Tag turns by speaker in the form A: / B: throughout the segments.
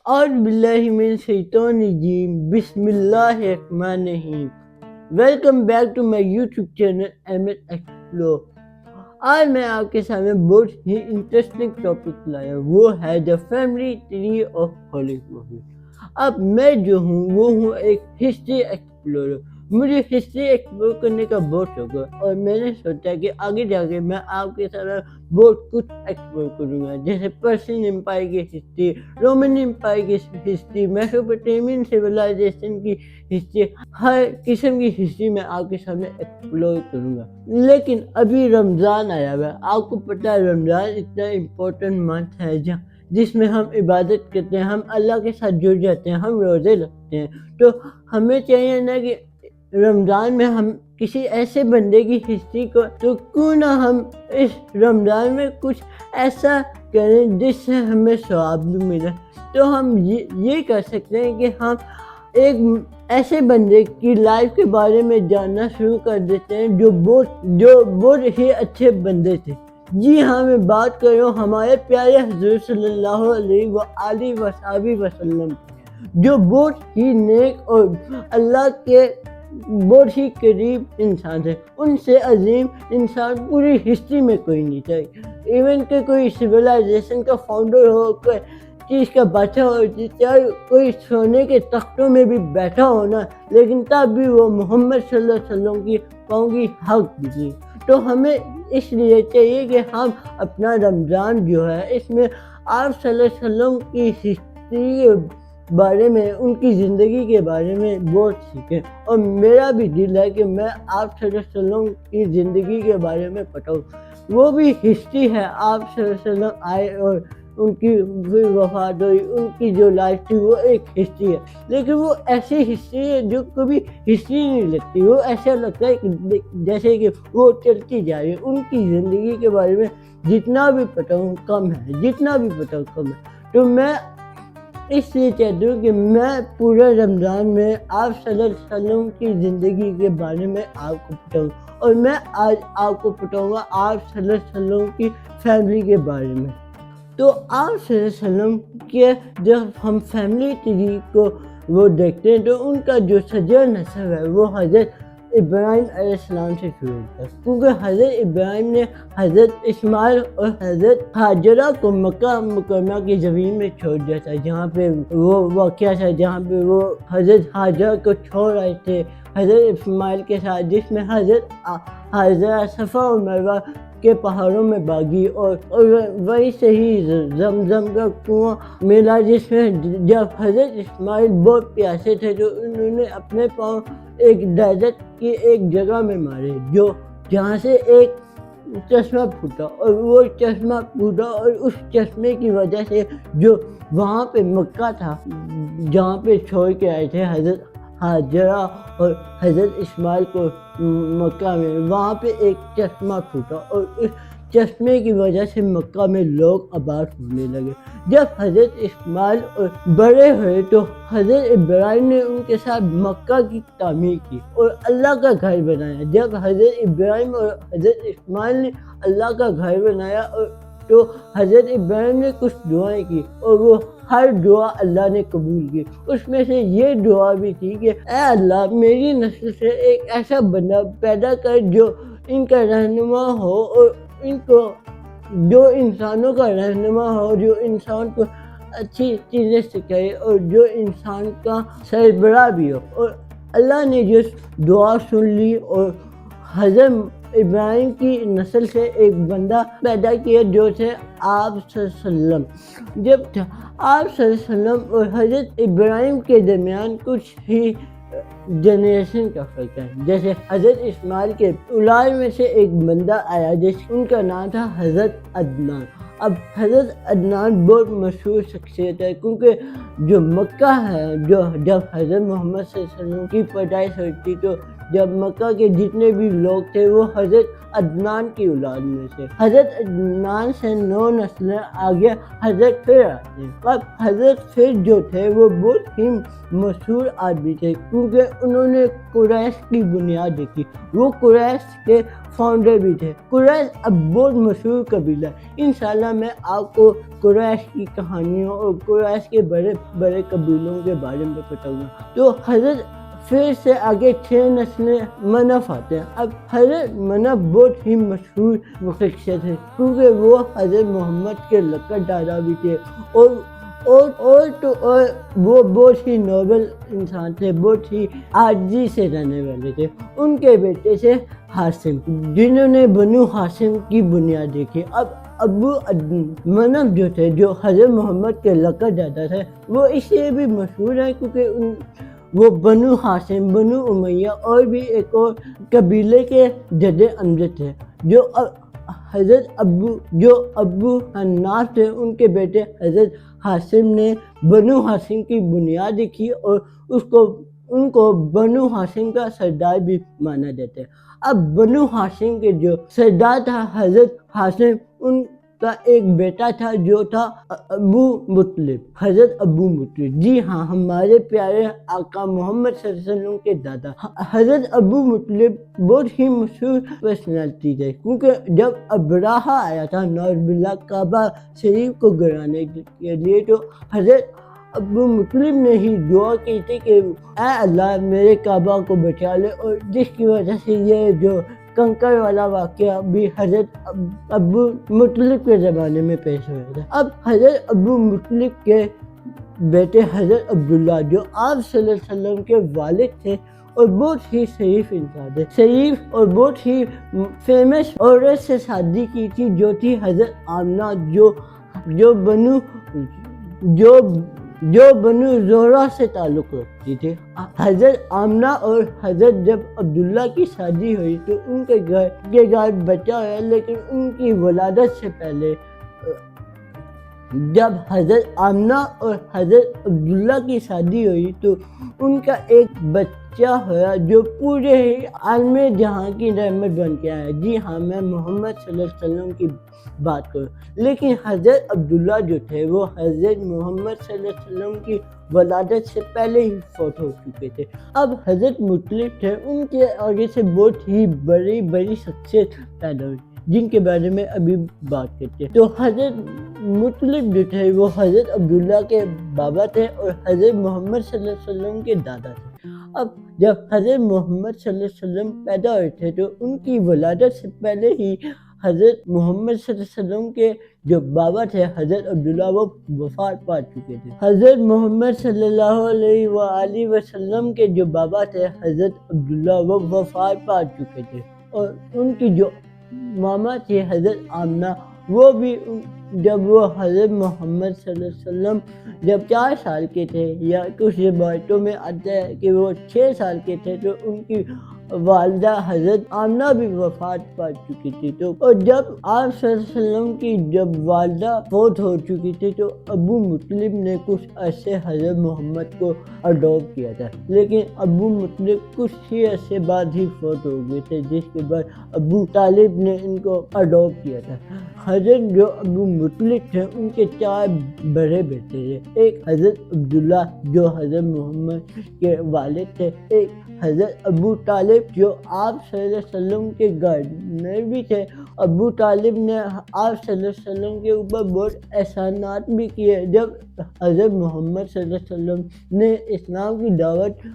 A: اعوذ باللہ من الشیطان الرجیم بسم اللہ الرحمن الرحیم welcome back to my YouTube channel Ahmed explore. آج میں آپ کے سامنے بہت ہی انٹرسٹنگ ٹاپک لایا، وہ ہے the family tree of holy would. اب میں جو ہوں وہ ہوں ایک ہسٹری ایکسپلورر۔ مجھے ہسٹری ایکسپلور کرنے کا بہت شوق ہے اور میں نے سوچا کہ آگے جا کے میں آپ کے ساتھ بہت کچھ ایکسپلور کروں گا، جیسے پرشین امپائر کی ہسٹری، رومن امپائر کی ہسٹری، میسوپوٹیمین سویلائزیشن کی ہسٹری، ہر قسم کی ہسٹری میں آپ کے سامنے ایکسپلور کروں گا۔ لیکن ابھی رمضان آیا ہوا ہے، آپ کو پتہ ہے رمضان اتنا امپورٹنٹ منتھ ہے جس میں ہم عبادت کرتے ہیں، ہم اللہ کے ساتھ جڑ جاتے ہیں، ہم روزے رکھتے ہیں۔ تو ہمیں چاہیے نا کہ رمضان میں ہم کسی ایسے بندے کی ہسٹری کو، تو کیوں نہ ہم اس رمضان میں کچھ ایسا کریں جس سے ہمیں ثواب بھی ملے۔ تو ہم یہ کر سکتے ہیں کہ ہم ایک ایسے بندے کی لائف کے بارے میں جاننا شروع کر دیتے ہیں جو بہت ہی اچھے بندے تھے۔ جی ہاں، میں بات کر رہا ہوں ہمارے پیارے حضور صلی اللہ علیہ وآلہ وسلم، جو بہت ہی نیک اور اللہ کے بہت ہی قریب انسان تھے۔ ان سے عظیم انسان پوری ہسٹری میں کوئی نہیں تھا۔ ایون کہ کوئی سویلائزیشن کا فاؤنڈر ہو، کوئی چیز کا بادشاہ ہو، چاہے کوئی سونے کے تختوں میں بھی بیٹھا ہونا، لیکن تب بھی وہ محمد صلی اللہ علیہ وسلم کی پاؤں کی حق دی۔ تو ہمیں اس لیے چاہیے کہ ہم اپنا رمضان جو ہے اس میں آپ صلی اللہ علیہ وسلم کی ہسٹری کے بارے میں، ان کی زندگی کے بارے میں بہت سیکھیں، اور میرا بھی دل ہے کہ میں آپ صلی اللہ علیہ وسلم کی زندگی کے بارے میں بتاؤں۔ وہ بھی ہسٹری ہے، آپ صلی اللہ علیہ وسلم آئے اور ان کی وفات ہوئی، ان کی جو لائف تھی وہ ایک ہسٹری ہے، لیکن وہ ایسی ہسٹری ہے جو کبھی ہسٹری نہیں لگتی۔ وہ ایسا لگتا ہے کہ جیسے کہ وہ چلتی جا رہی ہے۔ ان کی زندگی کے بارے میں جتنا بھی بتاؤں کم ہے، جتنا بھی بتاؤں کم ہے۔ تو میں اس لیے چاہتا ہوں کہ میں پورے رمضان میں آپ صلی اللہ علیہ وسلم کی زندگی کے بارے میں آپ کو بتاؤں، اور میں آج آپ کو بتاؤں گا آپ صلی اللہ علیہ وسلم کی فیملی کے بارے میں۔ تو آپ صلی اللہ علیہ وسلم کے جب ہم فیملی ٹری کو وہ دیکھتے ہیں تو ان کا جو سجا نسب ہے وہ حضرت ابراہیم علیہ السلام سے شروع ہوتا ہے، کیونکہ حضرت ابراہیم نے حضرت اسماعیل اور حضرت ہاجرہ کو مکہ مکرمہ کی زمین میں چھوڑ دیا تھا، جہاں پہ وہ واقعہ تھا، جہاں پہ وہ حضرت ہاجرہ کو چھوڑ آئے تھے حضرت اسماعیل کے ساتھ، جس میں حضرت ہاجرہ صفا اور مروہ کے پہاڑوں میں باغی، اور وہیں سے ہی زمزم کا کنواں ملا، جس میں جب حضرت اسماعیل بہت پیاسے تھے تو انہوں نے اپنے پاؤں ایک ڈیزرٹ کی ایک جگہ میں مارے، جہاں سے ایک چشمہ پھوٹا، اور وہ چشمہ پھوٹا، اور اس چشمے کی وجہ سے جو وہاں پہ مکہ تھا جہاں پہ چھوڑ کے آئے تھے حضرت ہاجرہ اور حضرت اسماعیل کو مکہ میں، وہاں پہ ایک چشمہ پھوٹا، اور اس چشمے کی وجہ سے مکہ میں لوگ آباد ہونے لگے۔ جب حضرت اسماعیل بڑے ہوئے تو حضرت ابراہیم نے ان کے ساتھ مکہ کی تعمیر کی اور اللہ کا گھر بنایا۔ جب حضرت ابراہیم اور حضرت اسماعیل نے اللہ کا گھر بنایا تو حضرت ابراہیم نے کچھ دعائیں کی، اور وہ ہر دعا اللہ نے قبول کی۔ اس میں سے یہ دعا بھی تھی کہ اے اللہ، میری نسل سے ایک ایسا بندہ پیدا کر جو ان کا رہنما ہو، اور ان کو جو انسانوں کا رہنما ہو، جو انسان کو اچھی چیزیں سکھائے، اور جو انسان کا سربراہ بھی ہو۔ اور اللہ نے جو دعا سن لی، اور حضرت ابراہیم کی نسل سے ایک بندہ پیدا کیا جو تھے آپ صلی اللہ علیہ وسلم۔ جب آپ صلی اللہ علیہ وسلم اور حضرت ابراہیم کے درمیان کچھ ہی جنریشن کا فرق ہے، جیسے حضرت اسماعیل کے اولاد میں سے ایک بندہ آیا ان کا نام تھا حضرت عدنان۔ اب حضرت عدنان بہت مشہور شخصیت ہے، کیونکہ جو مکہ ہے، جب حضرت محمد صلی اللہ علیہ وسلم کی پیدائش ہوئی تھی تو جب مکہ کے جتنے بھی لوگ تھے وہ حضرت عدنان کی اولاد میں سے، حضرت عدنان سے 9 نسلیں آگے حضرت پھر آتے ہیں۔ اب حضرت پھر جو تھے وہ بہت ہی مشہور آدمی تھے کیونکہ انہوں نے قریش کی بنیاد رکھی، وہ قریش کے فاؤنڈر بھی تھے۔ قریش اب بہت مشہور قبیلہ ہے، انشاءاللہ میں آپ کو قریش کی کہانیوں اور قریش کے بڑے بڑے قبیلوں کے بارے میں بتاؤں گا۔ تو حضرت پھر سے آگے 6 نسلیں منف آتے ہیں۔ اب حضرت منف بہت ہی مشہور شخصیت ہے کیونکہ وہ حضرت محمد کے لقب دادا بھی تھے اور وہ بہت ہی نوبل انسان تھے، بہت ہی عاجزی سے رہنے والے تھے۔ ان کے بیٹے سے ہاشم، جنہوں نے بنو ہاشم کی بنیاد رکھی۔ اب ابو منف جو تھے، جو حضرت محمد کے لقب دادا تھے، وہ اس لیے بھی مشہور ہیں کیونکہ وہ بنو ہاشم، بنو امیہ اور بھی ایک اور قبیلے کے جد امجد تھے، جو ابو حناف تھے، ان کے بیٹے حضرت ہاشم نے بنو ہاشم کی بنیاد رکھی اور ان کو بنو ہاشم کا سردار بھی مانا جاتا ہے۔ اب بنو ہاشم کے جو سردار تھا حضرت ہاشم، ان کا ایک بیٹا تھا جو تھا ابو مطلب، حضرت ابو مطلب، جی ہاں، ہمارے پیارے آقا محمد صلی اللہ علیہ وسلم کے دادا حضرت ابو مطلب بہت ہی مشہور پرسنالٹی تھے کیونکہ جب ابراہا آیا تھا نعوذ باللہ کعبہ شریف کو گرانے کے لیے، تو حضرت ابو مطلب نے ہی دعا کی تھی کہ اے اللہ میرے کعبہ کو بچا لے، اور جس کی وجہ سے یہ جو کنکر والا واقعہ بھی حضرت ابو مطلب کے زمانے میں پیش ہوا تھا۔ اب حضرت ابو مطلب کے بیٹے حضرت عبداللہ، جو آپ صلی اللہ علیہ وسلم کے والد تھے اور بہت ہی شریف انسان تھے، شریف اور بہت ہی فیمس عورت سے شادی کی تھی جو تھی حضرت آمنہ، جو بنو زہرہ سے تعلق رکھتی تھی۔ حضرت آمنہ اور حضرت جب عبداللہ کی شادی ہوئی تو ان کے گھر بچہ ہوا، لیکن ان کی ولادت سے پہلے جب حضرت آمنہ اور حضرت عبداللہ کی شادی ہوئی تو ان کا ایک بچہ ہوا جو پورے ہی عالم جہاں کی رحمت بن کے آیا۔ جی ہاں، میں محمد صلی اللہ علیہ وسلم کی بات کروں، لیکن حضرت عبداللہ جو تھے وہ حضرت محمد صلی اللہ علیہ وسلم کی ولادت سے پہلے ہی فوت ہو چکے تھے۔ اب حضرت مطلب تھے، ان کے آگے سے بہت ہی بڑی شخصیت پیدا ہوئی جن کے بارے میں ابھی بات کرتے ہیں۔ تو حضرت مطلب جو تھے وہ حضرت عبداللہ کے بابا تھے اور حضرت محمد صلی اللہ علیہ وسلم کے دادا تھے۔ اب جب حضرت محمد صلی اللہ علیہ وسلم پیدا ہوئے تھے تو ان کی ولادت سے پہلے ہی حضرت محمد صلی اللہ علیہ وسلم کے جو بابا تھے حضرت عبداللہ وہ وفات پا چکے تھے۔ حضرت محمد صلی اللہ علیہ وآلہ وسلم کے جو بابا تھے حضرت عبداللہ وہ وفات پا چکے تھے، اور ان کی جو ماما تھی حضرت آمنہ، وہ بھی جب وہ حضرت محمد صلی اللہ علیہ وسلم جب 4 سال کے تھے، یا کچھ روایتوں میں آتا ہے کہ وہ 6 سال کے تھے، تو ان کی والدہ حضرت آمنہ بھی وفات پا چکی تھی۔ تو اور جب آپ صلی اللہ علیہ وسلم کی جب والدہ فوت ہو چکی تھی تو ابو مطلب نے کچھ عرصے حضرت محمد کو اڈاپٹ کیا تھا، لیکن ابو مطلب کچھ ہی عرصے بعد ہی فوت ہو گئے تھے، جس کے بعد ابو طالب نے ان کو اڈاپٹ کیا تھا۔ حضرت جو ابو مطلب تھے ان کے 4 بڑے بیٹے تھے، ایک حضرت عبداللہ جو حضرت محمد کے والد تھے، ایک حضرت ابو طالب جو آپ صلی اللہ علیہ وسلم کے گارڈنر بھی تھے۔ ابو طالب نے آپ صلی اللہ علیہ وسلم کے اوپر بہت احسانات بھی کیے۔ جب حضرت محمد صلی اللہ علیہ وسلم نے اسلام کی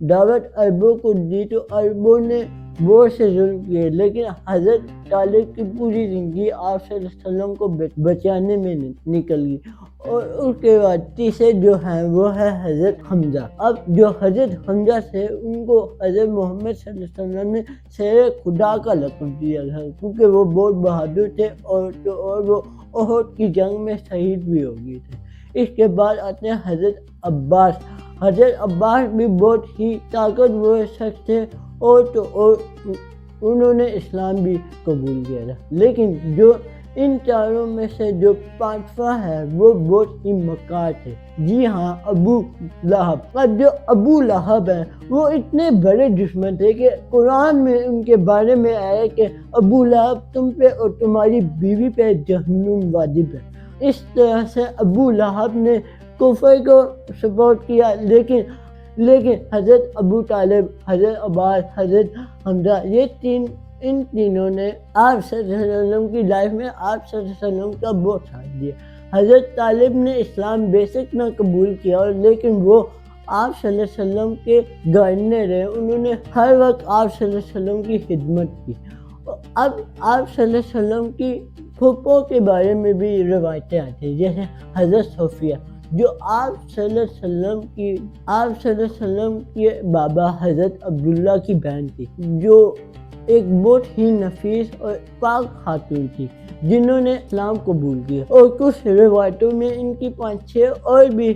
A: دعوت عربوں کو دی تو عربوں نے بہت سے ظلم کیے، لیکن حضرت طالب کی پوری زندگی آپ صلی اللہ علیہ وسلم کو بچانے میں نکل گئی۔ اور اس کے بعد تیسرے جو ہیں وہ ہے حضرت حمزہ۔ اب جو حضرت حمزہ سے ان کو حضرت محمد صلی اللہ علیہ وسلم نے شیر خدا کا لقب دیا تھا کیونکہ وہ بہت بہادر تھے اور وہ احد کی جنگ میں شہید بھی ہو گئے تھے۔ اس کے بعد آتے ہیں حضرت عباس۔ حضرت عباس بھی بہت ہی طاقتور شخص تھے اور انہوں نے اسلام بھی قبول کیا تھا، لیکن جو ان چاروں میں سے جو پانچواں ہے وہ بہت ہی مکار تھے، جی ہاں، ابو لہب۔ اب جو ابو لہب ہیں وہ اتنے بڑے دشمن تھے کہ قرآن میں ان کے بارے میں آیا کہ ابو لہب تم پہ اور تمہاری بیوی پہ جہنم واجب ہے۔ اس طرح سے ابو لہب نے کفر کو سپورٹ کیا، لیکن حضرت ابو طالب، حضرت عباس، حضرت حمزہ، ان تینوں نے آپ صلی اللہ علیہ وسلم کی لائف میں آپ صلی اللہ علیہ وسلم کا بہت ساتھ دیا۔ حضرت طالب نے اسلام بیسک نہ قبول کیا، لیکن وہ آپ صلی اللہ علیہ وسلم کے گارڈنر رہے، انہوں نے ہر وقت آپ صلی اللہ علیہ وسلم کی خدمت کی۔ اب آپ صلی اللہ علیہ وسلم کی پھوپھوں کے بارے میں بھی روایتیں آتی ہیں، جیسے حضرت صفیہ جو آپ صلی اللہ علیہ وسلم کے بابا حضرت عبداللہ کی بہن تھی، جو ایک بہت ہی نفیس اور پاک خاتون تھی جنہوں نے اسلام قبول کیا، اور کچھ روایتوں میں ان کی 5-6 اور بھی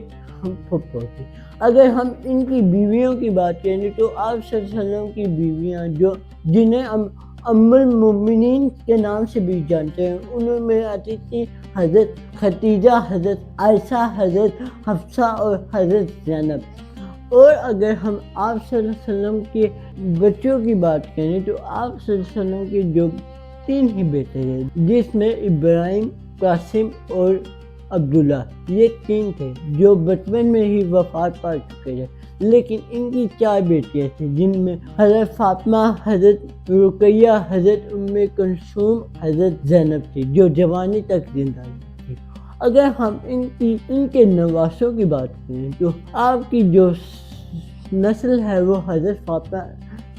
A: پھوپھو تھی۔ اگر ہم ان کی بیویوں کی بات کریں تو آپ صلی اللہ علیہ وسلم کی بیویاں جنہیں ام المومنین کے نام سے بھی جانتے ہیں، انہوں میں آتی تھی حضرت خدیجہ، حضرت عائشہ، حضرت حفصہ اور حضرت زینب۔ اور اگر ہم آپ صلی اللہ علیہ وسلم کے بچوں کی بات کریں تو آپ صلی اللہ علیہ وسلم کے جو 3 ہی بیٹے ہیں، جس میں ابراہیم، قاسم اور عبداللہ، یہ 3 تھے جو بچپن میں ہی وفات پا چکے تھے، لیکن ان کی 4 بیٹیاں تھیں، جن میں حضرت فاطمہ، حضرت رقیہ، حضرت ام کلثوم، حضرت زینب تھی جو جوانی تک زندہ تھی۔ اگر ہم ان کے نواسوں کی بات کریں تو آپ کی جو نسل ہے وہ حضرت فاطمہ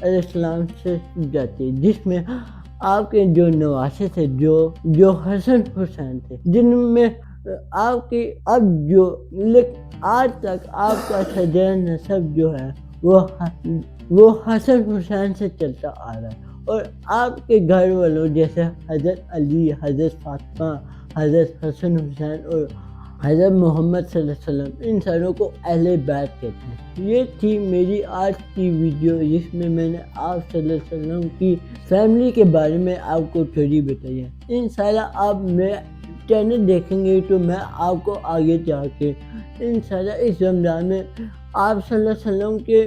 A: علیہ السلام سے جاتی ہے، جس میں آپ کے جو نواسے تھے جو حسن حسین تھے، جن میں آپ کی آج تک آپ کا شجرہ نسب جو ہے وہ حسن حسین سے چلتا آ رہا ہے، اور آپ کے گھر والوں جیسے حضرت علی، حضرت فاطمہ، حضرت حسن حسین اور حضرت محمد صلی اللہ علیہ وسلم، ان ساروں کو اہل بیت کہتے ہیں۔ یہ تھی میری آج کی ویڈیو، جس میں میں نے آپ صلی اللہ علیہ وسلم کی فیملی کے بارے میں آپ کو تھوڑی بتائی ہے۔ انشاءاللہ آپ میرا چینل دیکھیں گے تو میں آپ کو آگے جا کے انشاءاللہ اس رمضان میں آپ صلی اللہ علیہ وسلم کے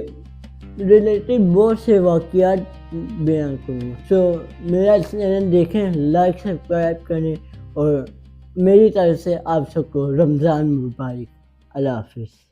A: ریلیٹڈ بہت سے واقعات بیان کروں گا۔ میرا چینل دیکھیں، لائک سبسکرائب کریں، اور میری طرف سے آپ سب کو رمضان مبارک۔ اللہ حافظ۔